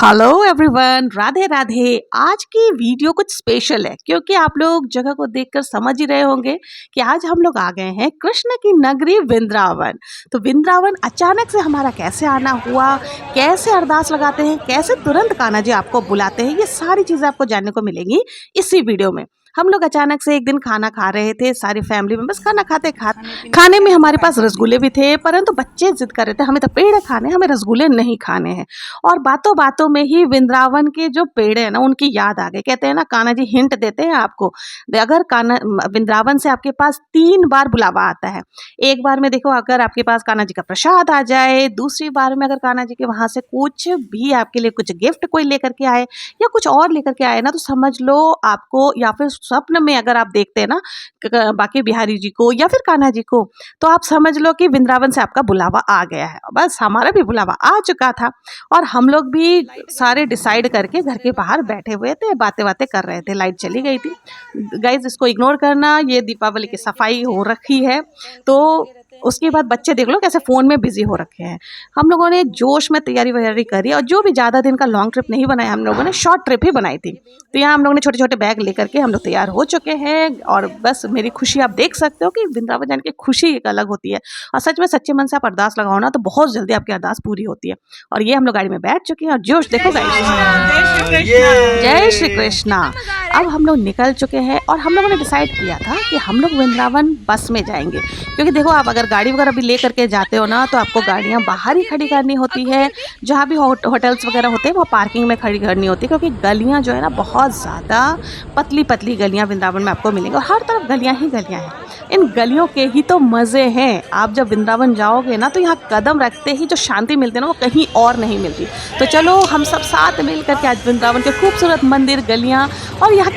Hello everyone, Radhe Radhe. आज की video कुछ स्पेशल है क्योंकि आप लोग जगह को देखकर समझ ही रहे होंगे कि आज हम लोग आ गए हैं कृष्ण की नगरी वृंदावन। तो वृंदावन अचानक से हमारा कैसे आना हुआ, कैसे अरदास लगाते हैं, कैसे तुरंत कान्हा जी आपको बुलाते हैं, ये सारी चीज़ें आपको जानने को मिलेंगी इसी वीडियो में। हम लोग अचानक से एक दिन खाना खा रहे थे, सारी फैमिली मेंबर्स खाना खाते खाते, खाने में हमारे पास रसगुल्ले भी थे, परंतु बच्चे जिद कर रहे थे हमें तो पेड़े खाने, हमें रसगुल्ले नहीं खाने हैं। और बातों बातों में ही वृंदावन के जो पेड़ है ना उनकी याद आ गई। कहते हैं ना, कान्हा जी हिंट देते हैं आपको। अगर कान्हा वृंदावन से आपके पास 3 बार बुलावा आता है। एक बार में देखो अगर आपके पास कान्हा जी का प्रसाद आ जाए, दूसरी बार में अगर कान्हा जी के वहां से कुछ भी आपके लिए कुछ गिफ्ट कोई लेकर के आए या कुछ और लेकर के आए ना, तो समझ लो आपको, या फिर स्वप्न में अगर आप देखते हैं ना बाके बिहारी जी को या फिर कान्हा जी को, तो आप समझ लो कि वृंदावन से आपका बुलावा आ गया है। बस हमारा भी बुलावा आ चुका था और हम लोग भी सारे डिसाइड करके घर के बाहर बैठे हुए थे, बातें बातें कर रहे थे। लाइट चली गई थी। गाइज इसको इग्नोर करना, ये दीपावली की सफाई हो रखी है। तो उसके बाद बच्चे देख लो कैसे फ़ोन में बिजी हो रखे हैं। हम लोगों ने जोश में तैयारी वैयारी करी और जो भी ज़्यादा दिन का लॉन्ग ट्रिप नहीं बनाया, हम लोगों ने शॉर्ट ट्रिप ही बनाई थी। तो यहाँ हम लोगों ने छोटे छोटे बैग लेकर के हम लोग तैयार हो चुके हैं और बस मेरी खुशी आप देख सकते हो कि वृंदावन जाने की खुशी एक अलग होती है। और सच में सच्चे मन से आप अरदास लगाओ ना तो बहुत जल्दी आपकी अरदास पूरी होती है। और ये हम लोग गाड़ी में बैठ चुके हैं और जोश देखो गाइस, जय श्री कृष्णा। अब हम लोग निकल चुके हैं और हम लोगों ने डिसाइड किया था कि हम लोग वृंदावन बस में जाएंगे, क्योंकि देखो आप अगर गाड़ी वगैरह भी ले करके जाते हो ना तो आपको गाड़ियाँ बाहर ही खड़ी करनी होती है। जहाँ भी होटल्स वगैरह होते हैं वो पार्किंग में खड़ी करनी होती है, क्योंकि गलियाँ जो है ना बहुत ज़्यादा पतली पतली गलियाँ वृंदावन में आपको मिलेंगी और हर तरफ गलियाँ ही गलियाँ हैं। इन गलियों के ही तो मज़े हैं। आप जब वृंदावन जाओगे ना तो यहाँ कदम रखते ही जो शांति मिलती है ना वो कहीं और नहीं मिलती। तो चलो हम सब साथ मिल करके आज वृंदावन के खूबसूरत मंदिर, गलियाँ और यहाँ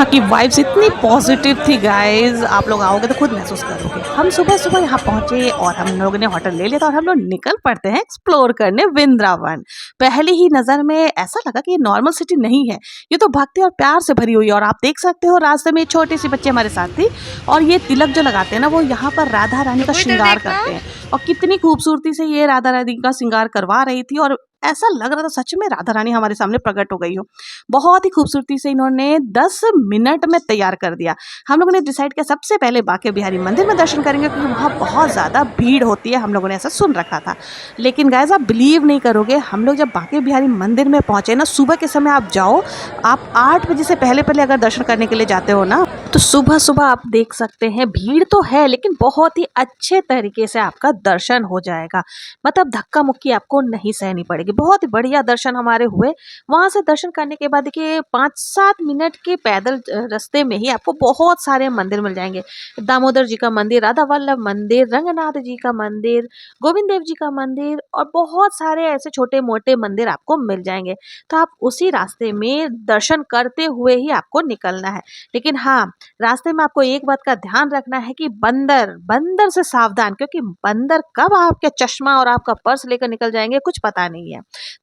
की वाइब्स इतनी पॉजिटिव थी गाइज, आप लोग आओगे तो खुद महसूस करोगे। हम सुबह सुबह यहाँ पहुँचे और हम लोगों ने होटल ले लिया था और हम लोग निकल पड़ते हैं एक्सप्लोर करने वृंदावन। पहली ही नज़र में ऐसा लगा कि ये नॉर्मल सिटी नहीं है, ये तो भक्ति और प्यार से भरी हुई है। और आप देख सकते हो रास्ते में छोटी सी बच्चे हमारे साथ थी और ये तिलक जो लगाते हैं ना वो यहाँ पर राधा रानी का श्रृंगार करते हैं और कितनी खूबसूरती से ये राधा रानी का श्रृंगार करवा रही थी और ऐसा लग रहा था सच में राधा रानी हमारे सामने प्रकट हो गई हो। बहुत ही खूबसूरती से इन्होंने 10 मिनट में तैयार कर दिया। हम लोगों ने डिसाइड किया सबसे पहले बाके बिहारी मंदिर में दर्शन करेंगे, क्योंकि वहाँ बहुत ज़्यादा भीड़ होती है, हम लोगों ने ऐसा सुन रखा था। लेकिन गाइस आप बिलीव नहीं करोगे, हम लोग जब बाके बिहारी मंदिर में पहुँचे ना, सुबह के समय आप जाओ, आप 8 बजे से पहले पहले अगर दर्शन करने के लिए जाते हो ना तो सुबह सुबह आप देख सकते हैं भीड़ तो है लेकिन बहुत ही अच्छे तरीके से आपका दर्शन हो जाएगा। मतलब धक्का मुक्की आपको नहीं सहनी पड़ेगी। बहुत ही बढ़िया दर्शन हमारे हुए। वहाँ से दर्शन करने के बाद देखिए 5-7 मिनट के पैदल रास्ते में ही आपको बहुत सारे मंदिर मिल जाएंगे। दामोदर जी का मंदिर, राधा वल्लभ मंदिर, रंगनाथ जी का मंदिर, गोविंद देव जी का मंदिर और बहुत सारे ऐसे छोटे मोटे मंदिर आपको मिल जाएंगे। तो आप उसी रास्ते में दर्शन करते हुए ही आपको निकलना है। लेकिन हाँ, रास्ते में आपको एक बात का ध्यान रखना है कि बंदर से सावधान, क्योंकि बंदर कब आपके चश्मा और आपका पर्स लेकर निकल जाएंगे कुछ पता नहीं है।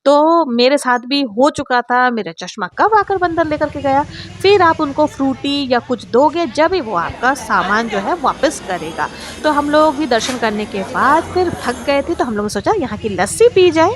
तो मेरे साथ भी हो चुका था, मेरा चश्मा कब आकर बंदर लेकर के गया। फिर आप उनको फ्रूटी या कुछ दोगे जब ही वो आपका सामान जो है वापस करेगा। तो हम लोग भी दर्शन करने के बाद फिर थक गए थे तो हम लोगों ने सोचा यहाँ की लस्सी पी जाए।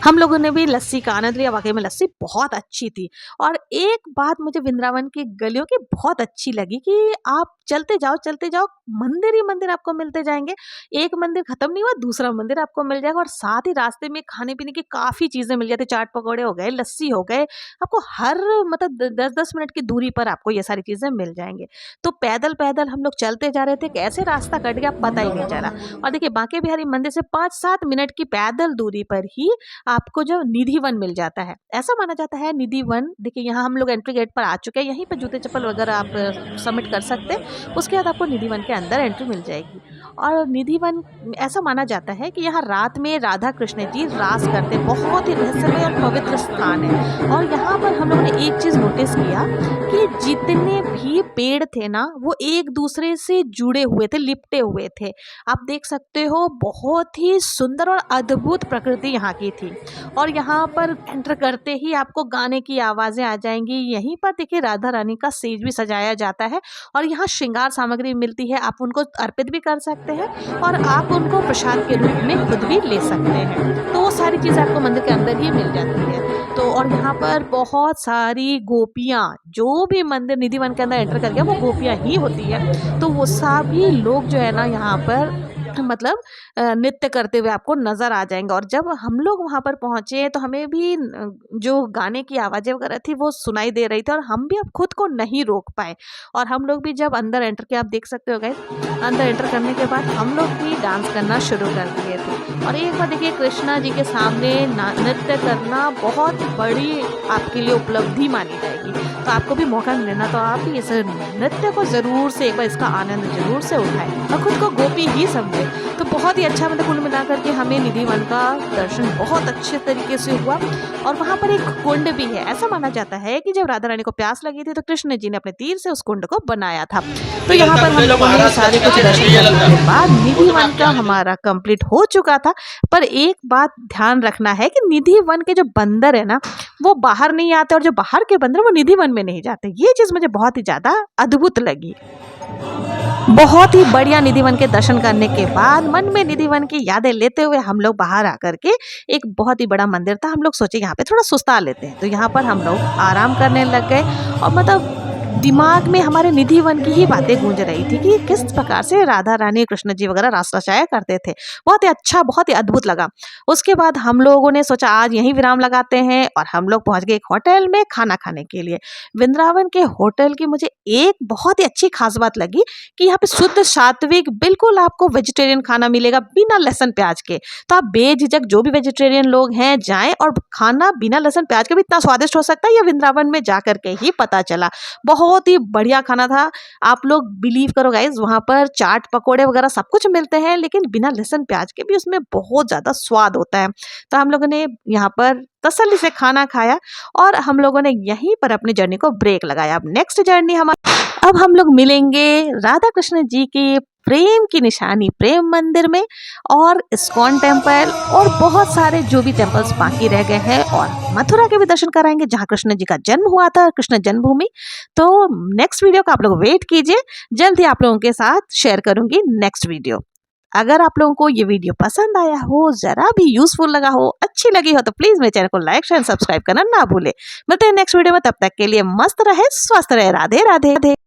हम लोगों ने भी लस्सी का आनंद लिया। वाकई में लस्सी बहुत अच्छी थी। और एक बात मुझे वृंदावन की गलियों की बहुत अच्छी लगी कि आप चलते जाओ, मंदिर ही मंदिर आपको मिलते जाएंगे। एक मंदिर खत्म नहीं हुआ, दूसरा मंदिर आपको मिल जाएगा और साथ ही रास्ते में खाने पीने की काफ़ी चीज़ें मिल जाती। चाट पकौड़े हो गए, लस्सी हो गए, आपको हर मतलब 10-10 मिनट की दूरी पर आपको ये सारी चीज़ें मिल जाएंगे। तो पैदल पैदल हम लोग चलते जा रहे थे, कैसे रास्ता कट गया पता ही नहीं चला। और देखिए बांके बिहारी मंदिर से 5-7 मिनट की पैदल दूरी पर ही आपको जो निधि वन मिल जाता है। ऐसा माना जाता है निधि वन, देखिए यहाँ हम लोग एंट्री गेट पर आ चुके हैं, यहीं पर जूते चप्पल वगैरह आप सबमिट कर सकते हैं। उसके बाद आपको निधि वन के अंदर एंट्री मिल जाएगी। और निधि वन ऐसा माना जाता है कि यहाँ रात में राधा कृष्ण जी रास करते, बहुत ही रहस्यमय और पवित्र स्थान है। और यहाँ पर हम लोगों ने एक चीज़ नोटिस किया कि जितने भी पेड़ थे ना वो एक दूसरे से जुड़े हुए थे, लिपटे हुए थे। आप देख सकते हो बहुत ही सुंदर और अद्भुत प्रकृति यहाँ की थी। और यहाँ पर एंटर करते ही आपको गाने की आवाज़ें आ जाएंगी। यहीं पर देखिए राधा रानी का सेज भी सजाया जाता है और यहाँ श्रृंगार सामग्री मिलती है, आप उनको अर्पित भी कर सकते सकते हैं और आप उनको प्रसाद के रूप में खुद भी ले सकते हैं। तो वो सारी चीज़ें आपको मंदिर के अंदर ही मिल जाती है। तो और यहाँ पर बहुत सारी गोपियाँ, जो भी मंदिर निधि वन के अंदर एंटर कर गया वो गोपियाँ ही होती है। तो वो सभी लोग जो है ना यहाँ पर मतलब नृत्य करते हुए आपको नज़र आ जाएँगे। और जब हम लोग वहाँ पर पहुँचे तो हमें भी जो गाने की आवाज़ें वगैरह थी वो सुनाई दे रही थी और हम भी अब खुद को नहीं रोक पाए। और हम लोग भी जब अंदर एंटर किया, आप देख सकते हो गाइस, अंदर एंटर करने के बाद हम लोग भी डांस करना शुरू कर दिए थे। और एक बार देखिए, कृष्णा जी के सामने नृत्य करना बहुत बड़ी आपके लिए उपलब्धि मानी जाएगी। तो आपको भी मौका मिले ना तो आप भी इस नृत्य को ज़रूर से एक बार इसका आनंद ज़रूर से उठाएं और खुद को गोपी ही समझें। तो बहुत ही अच्छा, मतलब कुल मिलाकर के हमें निधि वन का दर्शन बहुत अच्छे तरीके से हुआ। और वहाँ पर एक कुंड भी है। ऐसा माना जाता है कि जब राधा रानी को प्यास लगी थी तो कृष्ण जी ने अपने तीर से उस कुंड को बनाया था। तो यहाँ पर हम लोगों ने सारे कुछ दर्शन करने के बाद निधि वन का हमारा कंप्लीट हो चुका था। पर एक बात ध्यान रखना है कि निधि वन के जो बंदर है ना वो बाहर नहीं आते और जो बाहर के बंदर वो निधि वन में नहीं जाते। ये चीज़ मुझे बहुत ही ज़्यादा अद्भुत लगी। बहुत ही बढ़िया निधि वन के दर्शन करने के बाद मन में निधि वन की यादें लेते हुए हम लोग बाहर आकर के, एक बहुत ही बड़ा मंदिर था, हम लोग सोचे यहाँ पे थोड़ा सुस्ता लेते हैं। तो यहाँ पर हम लोग आराम करने लग गए और मतलब दिमाग में हमारे निधि वन की ही बातें गूंज रही थी कि किस प्रकार से राधा रानी कृष्ण जी वगैरह रास रचाया करते थे। बहुत ही अच्छा, बहुत ही अद्भुत लगा। उसके बाद हम लोगों ने सोचा आज यहीं विराम लगाते हैं और हम लोग पहुंच गए एक होटल में खाना खाने के लिए। वृंदावन के होटल की मुझे एक बहुत ही अच्छी खास बात लगी कि यहाँ पे शुद्ध सात्विक बिल्कुल आपको वेजिटेरियन खाना मिलेगा बिना लहसुन प्याज के। तो आप बेझिझक जो भी वेजिटेरियन लोग हैं जाएं, और खाना बिना लहसुन प्याज के भी इतना स्वादिष्ट हो सकता है ये वृंदावन में जा करके ही पता चला। बहुत ही बढ़िया खाना था। आप लोग बिलीव करो गाइज, वहाँ पर चाट पकोड़े वगैरह सब कुछ मिलते हैं लेकिन बिना लहसुन प्याज के भी उसमें बहुत ज़्यादा स्वाद होता है। तो हम लोगों ने यहाँ पर तसल्ली से खाना खाया और हम लोगों ने यहीं पर अपनी जर्नी को ब्रेक लगाया। अब नेक्स्ट जर्नी अब हम लोग मिलेंगे राधा कृष्ण जी के प्रेम की निशानी प्रेम मंदिर में और इस्कॉन टेम्पल और बहुत सारे जो भी टेम्पल्स बाकी रह गए हैं, और मथुरा के भी दर्शन कराएंगे जहाँ कृष्ण जी का जन्म हुआ था, कृष्ण जन्मभूमि। तो नेक्स्ट वीडियो का आप लोग वेट कीजिए, जल्द ही आप लोगों के साथ शेयर करूंगी नेक्स्ट वीडियो। अगर आप लोगों को ये वीडियो पसंद आया हो, जरा भी यूजफुल लगा हो, अच्छी लगी हो तो प्लीज मेरे चैनल को लाइक शेयर सब्सक्राइब करना ना भूले। मिलते हैं नेक्स्ट वीडियो में, तब तक के लिए मस्त रहे, स्वस्थ रहे। राधे राधे।